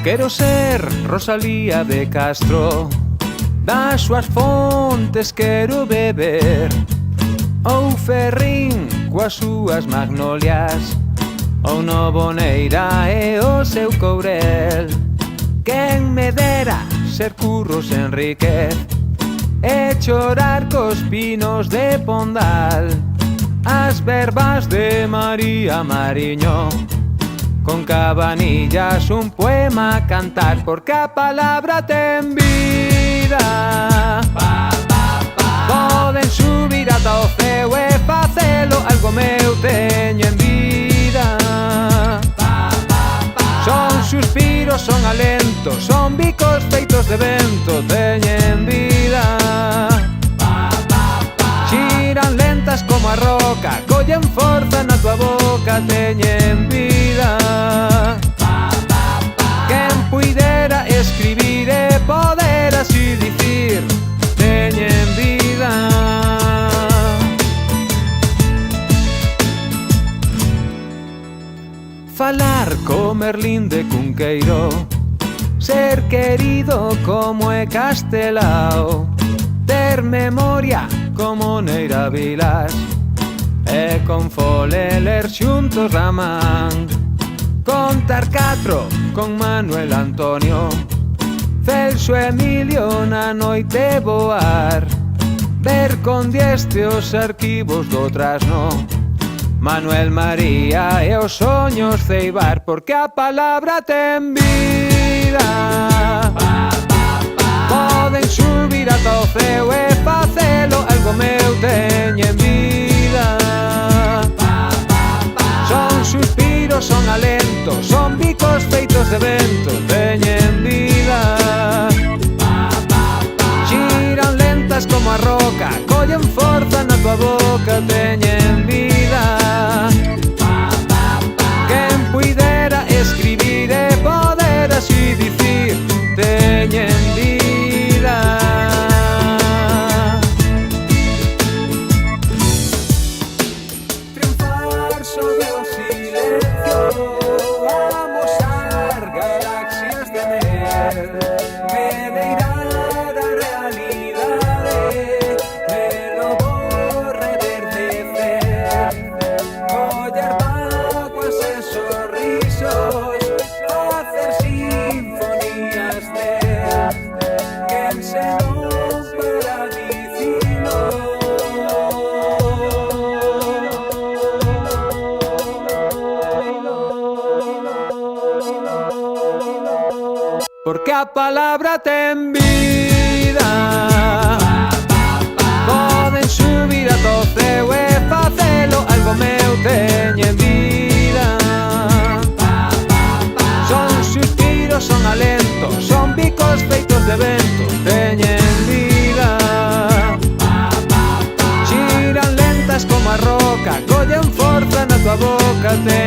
Quero ser Rosalía de Castro, das súas fontes quero beber, ou Ferrín coas súas magnolias, ou Novoneira e o seu Courel. Quen me dera ser Curros Enríquez e chorar cos pinos de Pondal, as verbas de María Mariño, con Cabanillas un poema a cantar, porque a palabra ten vida. Poden subir ata o ceo e facelo, algo meu teño en vida. Son suspiros, son alentos, son bicos feitos de vento, teñen vida. Xiran lentas como a roca, collen forza na tua boca, teñen vida. Quen puidera escribir e poder así dicir, teñen vida. Falar co Merlín de Cunqueiro, ser querido como é Castelao, ter memoria como Neira Vilas e con Fole ler xuntos Ramán, contar catro con Manuel Antonio, Celso Emilio na noite voar, ver con Dieste os arquivos do trasno, Manuel María e os soños ceibar, porque a palabra ten vida. Poden subir ata o ceo e facelo, algo meu teñen vida. Son suspiros, son alentos, son bicos feitos de vento, teñen vida. Xiran lentas como a roca, collen forza na tua boca, teñen vida. Quen puidera escribir e poder así dicir, teñen vida. Triunfar sobre o silencio, amosar galaxias de mer, medeirar a realidade, pero vou reverdecer, coller vaguas e sorrisos, facer sinfonías de quen se non para dicilo. Porque a palabra ten vida. Poden subir ata o ceo e facelo, algo meu teñen vida. Son suspiros, son alentos, son bicos feitos de vento, teñen vida. Xiran lentas como a roca, collen forza na tua boca, teñen